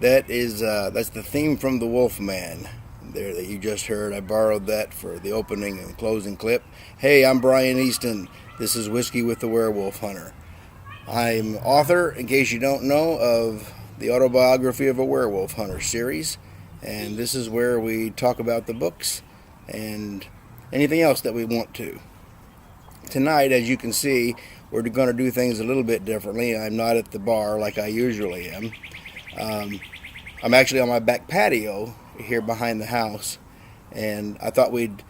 That's the theme from The Wolf Man there that you just heard. I borrowed that for the opening and closing clip. Hey, I'm Brian Easton. This is Whiskey with the Werewolf Hunter. I'm author, in case you don't know, of the Autobiography of a Werewolf Hunter series, and this is where we talk about the books and anything else that we want to. Tonight, as you can see, we're going to do things a little bit differently. I'm not at the bar like I usually am. I'm actually on my back patio here behind the house, and I thought we'd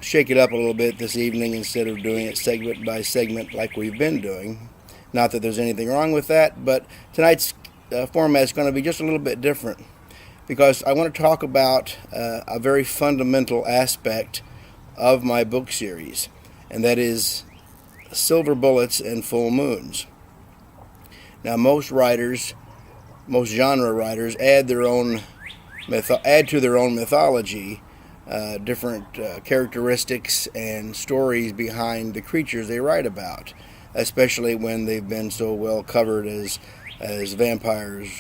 shake it up a little bit this evening instead of doing it segment by segment like we've been doing. Not that there's anything wrong with that, but tonight's format is going to be just a little bit different because I want to talk about a very fundamental aspect of my book series, and that is silver bullets and full moons. Now, most genre writers add to their own mythology different characteristics and stories behind the creatures they write about, especially when they've been so well covered as vampires,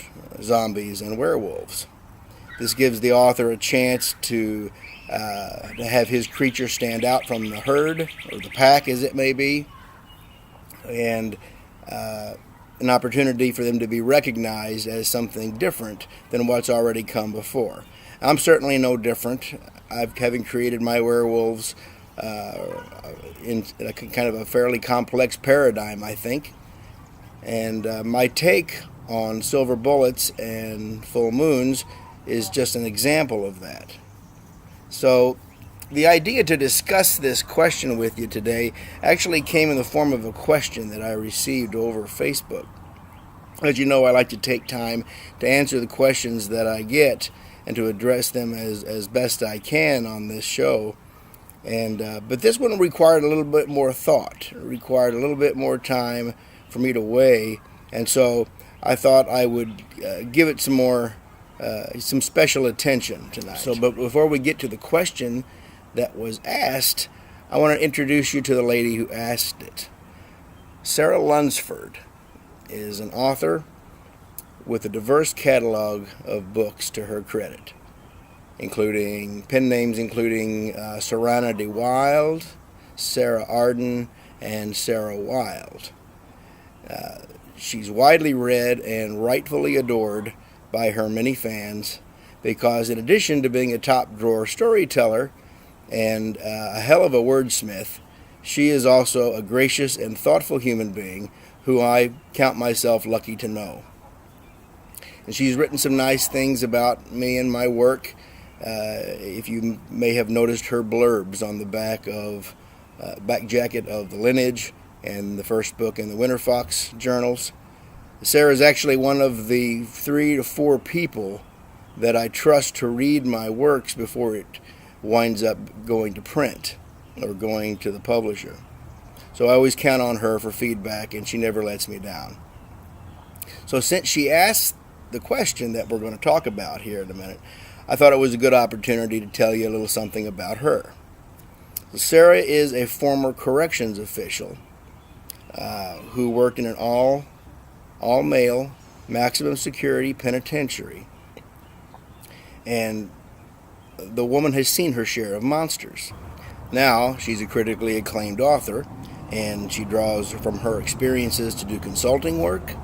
zombies, and werewolves. This gives the author a chance to have his creature stand out from the herd, or the pack as it may be, and an opportunity for them to be recognized as something different than what's already come before. I'm certainly no different. Having created my werewolves in a kind of a fairly complex paradigm, I think. And my take on silver bullets and full moons is just an example of that. So the idea to discuss this question with you today actually came in the form of a question that I received over Facebook. As you know, I like to take time to answer the questions that I get and to address them as best I can on this show. But this one required a little bit more thought. It required a little bit more time for me to weigh, and so I thought I would give it some special attention tonight. But before we get to the question that was asked, I want to introduce you to the lady who asked it. Sara Lunsford is an author with a diverse catalog of books to her credit, including pen names including Serenity Wild, Sarah Arden, and Sarah Wild. She's widely read and rightfully adored by her many fans because, in addition to being a top-drawer storyteller and a hell of a wordsmith, she is also a gracious and thoughtful human being who I count myself lucky to know. And she's written some nice things about me and my work. If you may have noticed her blurbs on the back jacket of The Lineage and the first book in the Winter Fox journals. Sarah is actually one of the 3 to 4 people that I trust to read my works before it winds up going to print or going to the publisher. So I always count on her for feedback, and she never lets me down. So since she asked the question that we're going to talk about here in a minute, I thought it was a good opportunity to tell you a little something about her. So Sarah is a former corrections official who worked in an all-male maximum security penitentiary, and the woman has seen her share of monsters. Now she's a critically acclaimed author, and she draws from her experiences to do consulting work,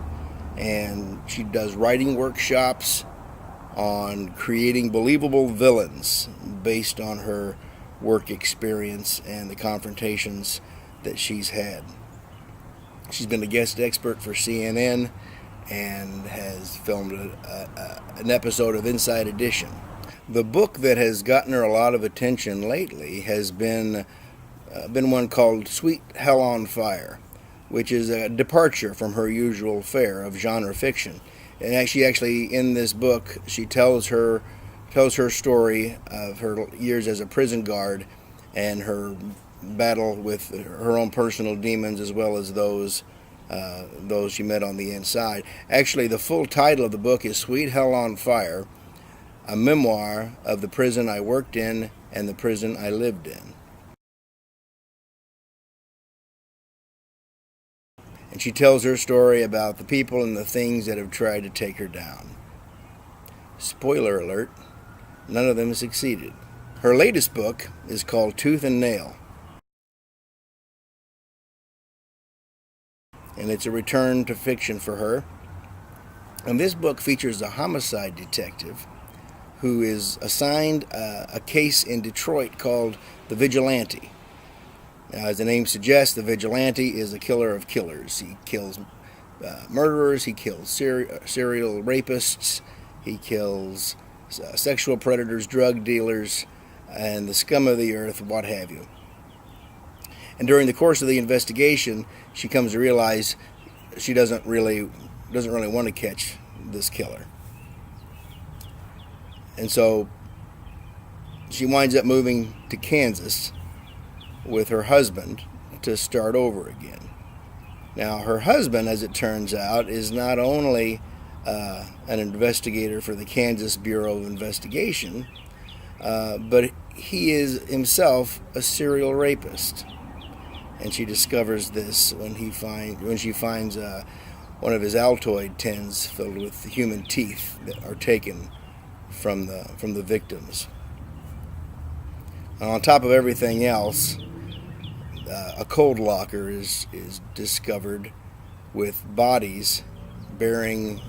and she does writing workshops on creating believable villains based on her work experience and the confrontations that she's had. She's been a guest expert for CNN and has filmed an episode of Inside Edition. The book that has gotten her a lot of attention lately has been one called Sweet Hell on Fire, which is a departure from her usual fare of genre fiction. And actually in this book, she tells her story of her years as a prison guard and her battle with her own personal demons as well as those she met on the inside. Actually, the full title of the book is Sweet Hell on Fire, a memoir of the prison I worked in and the prison I lived in. And she tells her story about the people and the things that have tried to take her down. Spoiler alert, none of them succeeded. Her latest book is called Tooth and Nail, and it's a return to fiction for her. And this book features a homicide detective who is assigned a case in Detroit called The Vigilante. Now, as the name suggests, the Vigilante is a killer of killers. He kills murderers, he kills serial rapists, he kills sexual predators, drug dealers, and the scum of the earth, what have you. And during the course of the investigation, she comes to realize she doesn't really want to catch this killer. And so she winds up moving to Kansas with her husband to start over again. Now, her husband, as it turns out, is not only an investigator for the Kansas Bureau of Investigation, but he is himself a serial rapist. And she discovers this when she finds one of his Altoid tins filled with human teeth that are taken from the victims. And on top of everything else, a cold locker is discovered with bodies bearing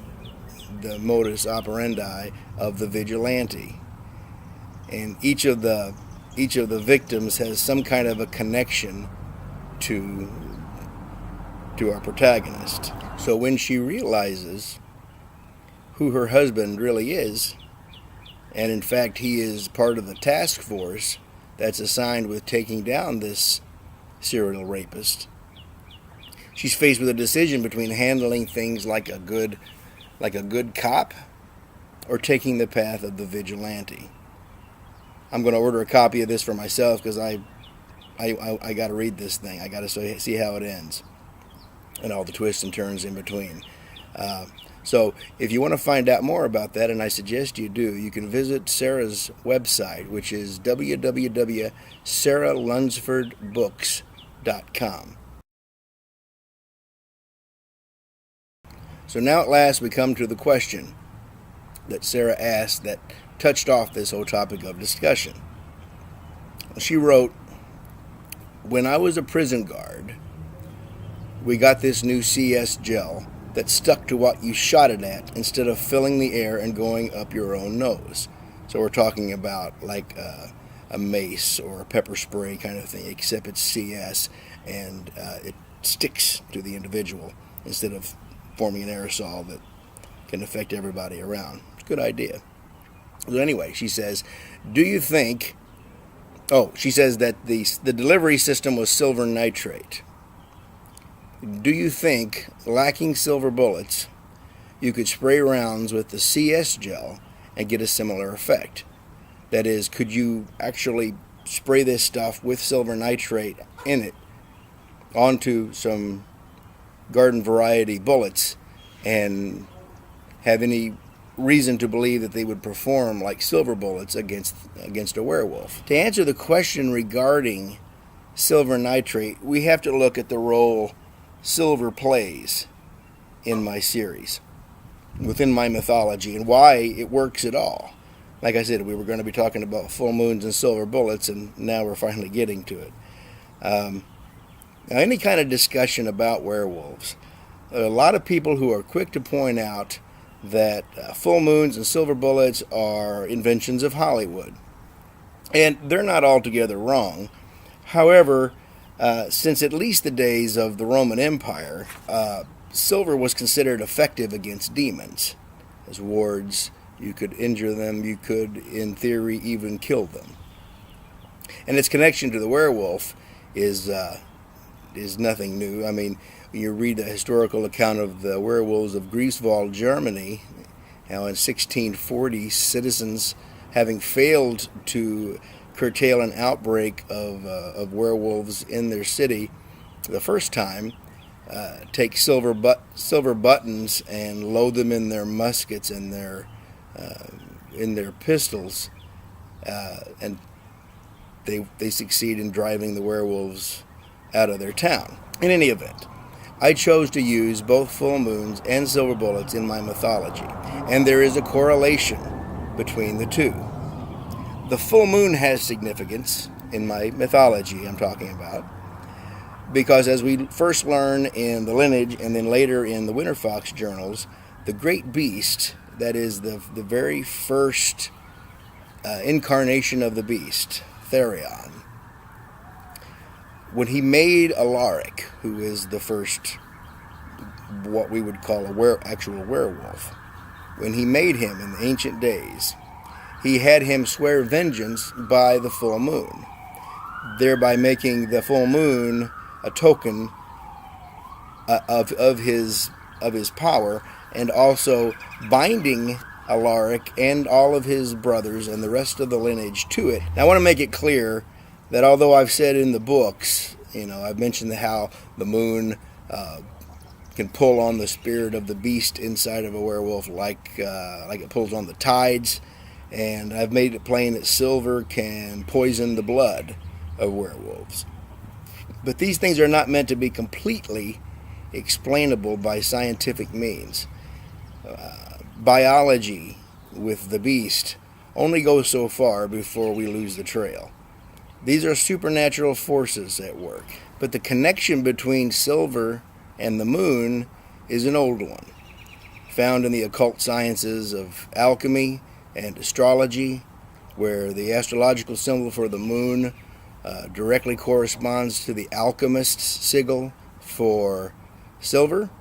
the modus operandi of the vigilante, and each of the victims has some kind of a connection to our protagonist. So when she realizes who her husband really is, and in fact he is part of the task force that's assigned with taking down this serial rapist, she's faced with a decision between handling things like a good cop or taking the path of the vigilante. I'm going to order a copy of this for myself because I got to read this thing. I got to see how it ends and all the twists and turns in between. So if you want to find out more about that, and I suggest you do, you can visit Sara's website, which is www.saralunsfordbooks.com. So now at last we come to the question that Sara asked that touched off this whole topic of discussion. She wrote, "When I was a prison guard, we got this new CS gel that stuck to what you shot it at instead of filling the air and going up your own nose." So we're talking about like a mace or a pepper spray kind of thing, except it's CS and it sticks to the individual instead of forming an aerosol that can affect everybody around. It's a good idea. So anyway, she says, she says that the delivery system was silver nitrate. Do you think, lacking silver bullets, you could spray rounds with the CS gel and get a similar effect? That is, could you actually spray this stuff with silver nitrate in it onto some garden variety bullets and have any reason to believe that they would perform like silver bullets against a werewolf? To answer the question regarding silver nitrate, we have to look at the role silver plays in my series, within my mythology, and why it works at all. Like I said, we were going to be talking about full moons and silver bullets, and now we're finally getting to it. Now, any kind of discussion about werewolves, there are a lot of people who are quick to point out that full moons and silver bullets are inventions of Hollywood. And they're not altogether wrong. However, since at least the days of the Roman Empire, silver was considered effective against demons. As wards, you could injure them, you could, in theory, even kill them. And its connection to the werewolf is nothing new. I mean, you read the historical account of the werewolves of Greifswald, Germany, how in 1640 citizens, having failed to curtail an outbreak of werewolves in their city the first time, take silver buttons and load them in their muskets and in their pistols, and they succeed in driving the werewolves out of their town. In any event, I chose to use both full moons and silver bullets in my mythology, and there is a correlation between the two. The full moon has significance in my mythology I'm talking about, because as we first learn in the lineage and then later in the Winter Fox journals, the great beast, that is the very first incarnation of the beast, Therion, when he made Alaric, who is the first, what we would call actual werewolf, when he made him in the ancient days, he had him swear vengeance by the full moon, thereby making the full moon a token of his power, and also binding Alaric and all of his brothers and the rest of the lineage to it. Now, I want to make it clear that although I've said in the books, I've mentioned how the moon can pull on the spirit of the beast inside of a werewolf like it pulls on the tides, and I've made it plain that silver can poison the blood of werewolves. But these things are not meant to be completely explainable by scientific means. Biology with the beast only goes so far before we lose the trail. These are supernatural forces at work. But the connection between silver and the moon is an old one, found in the occult sciences of alchemy and astrology, where the astrological symbol for the moon directly corresponds to the alchemist's sigil for silver.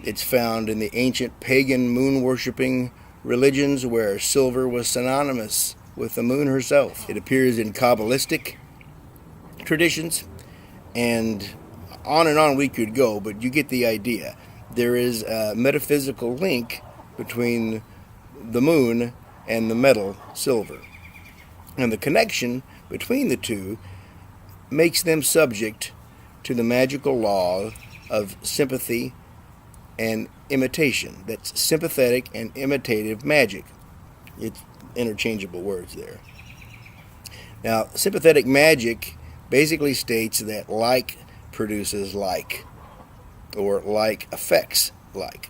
It's found in the ancient pagan moon-worshipping religions where silver was synonymous with the moon herself. It appears in Kabbalistic traditions, and on we could go, but you get the idea. There is a metaphysical link between the moon and the metal silver. And the connection between the two makes them subject to the magical law of sympathy and imitation. That's sympathetic and imitative magic. It's interchangeable words there. Now, sympathetic magic basically states that like produces like, or like affects like.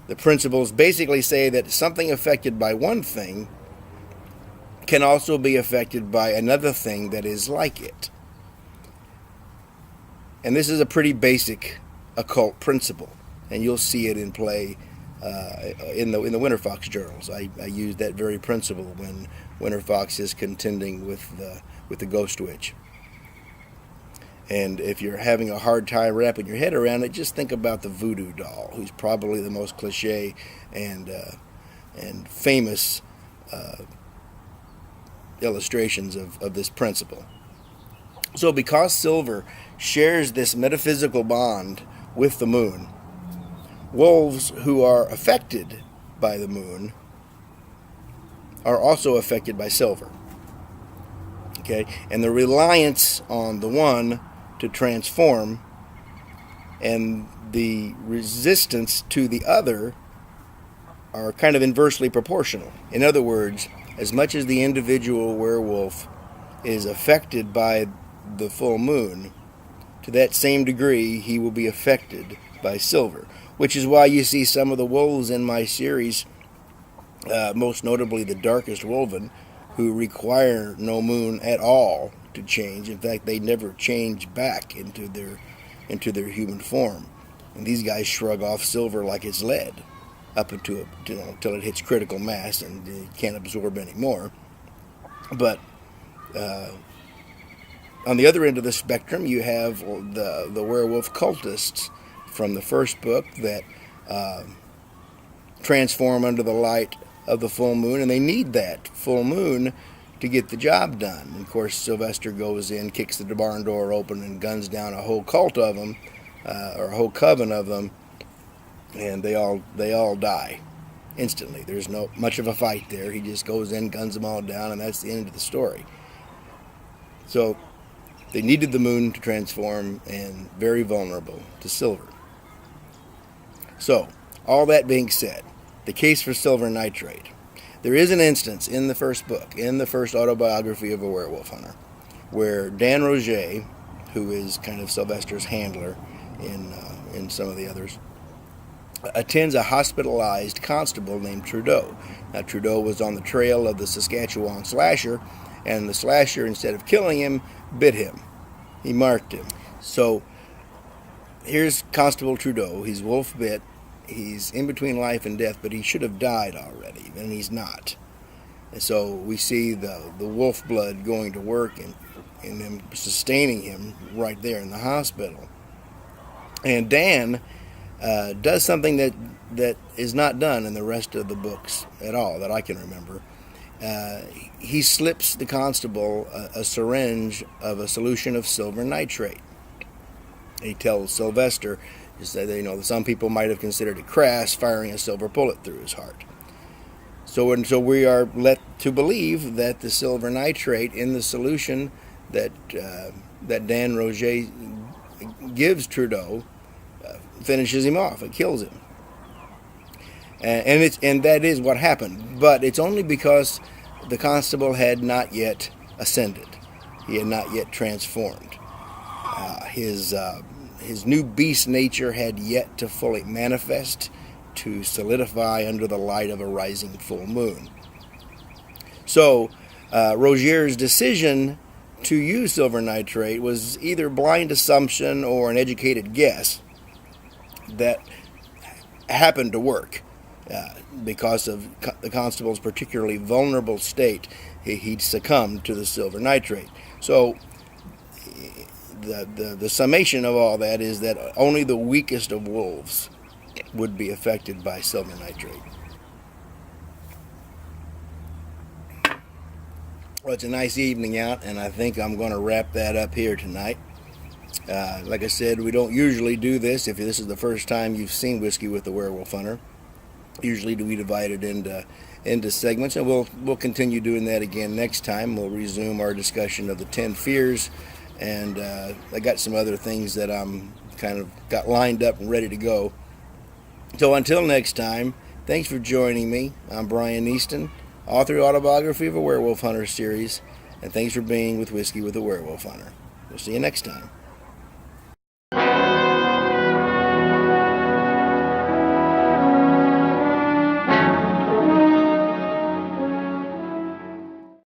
The principles basically say that something affected by one thing can also be affected by another thing that is like it. And this is a pretty basic occult principle, and you'll see it in play in the Winter Fox journals. I use that very principle when Winter Fox is contending with the Ghost Witch. And if you're having a hard time wrapping your head around it, just think about the voodoo doll, who's probably the most cliche and famous illustrations of this principle. So because silver shares this metaphysical bond with the moon, wolves who are affected by the moon are also affected by silver. Okay? And the reliance on the one to transform and the resistance to the other are kind of inversely proportional. In other words, as much as the individual werewolf is affected by the full moon, to that same degree he will be affected by silver, which is why you see some of the wolves in my series, most notably the darkest wolven, who require no moon at all to change. In fact, they never change back into their human form. And these guys shrug off silver like it's lead up until it hits critical mass and it can't absorb anymore. But on the other end of the spectrum, you have the werewolf cultists from the first book that transform under the light of the full moon, and they need that full moon to get the job done. And of course, Sylvester goes in, kicks the barn door open, and guns down a whole cult of them, or a whole coven of them, and they all die instantly. There's no much of a fight there. He just goes in, guns them all down, and that's the end of the story. So they needed the moon to transform, and very vulnerable to silver. So, all that being said, the case for silver nitrate. There is an instance in the first book, in the first autobiography of a werewolf hunter, where Dan Roget, who is kind of Sylvester's handler in some of the others, attends a hospitalized constable named Trudeau. Now, Trudeau was on the trail of the Saskatchewan slasher, and the slasher, instead of killing him, bit him. He marked him. So here's Constable Trudeau. He's wolf bit. He's in between life and death, but he should have died already, and he's not. And so we see the wolf blood going to work and them sustaining him right there in the hospital. And Dan does something that is not done in the rest of the books at all that I can remember. He slips the constable a syringe of a solution of silver nitrate. He tells Sylvester, some people might have considered it crass, firing a silver bullet through his heart. So we are led to believe that the silver nitrate in the solution that Dan Roget gives Trudeau finishes him off. It kills him, and that is what happened. But it's only because the constable had not yet ascended. He had not yet transformed. His new beast nature had yet to fully manifest, to solidify under the light of a rising full moon. So Roger's decision to use silver nitrate was either blind assumption or an educated guess that happened to work. Because of the constable's particularly vulnerable state, he'd succumbed to the silver nitrate. So the summation of all that is that only the weakest of wolves would be affected by silver nitrate. Well, it's a nice evening out, and I think I'm going to wrap that up here tonight. Like I said, we don't usually do this. If this is the first time you've seen Whiskey with the Werewolf Hunter, usually we divide it into segments, and we'll continue doing that again next time. We'll resume our discussion of the 10 fears, and I got some other things that I'm kind of got lined up and ready to go. So until next time, thanks for joining me. I'm Brian Easton, author of Autobiography of a Werewolf Hunter series, and thanks for being with Whiskey with a Werewolf Hunter. We'll see you next time.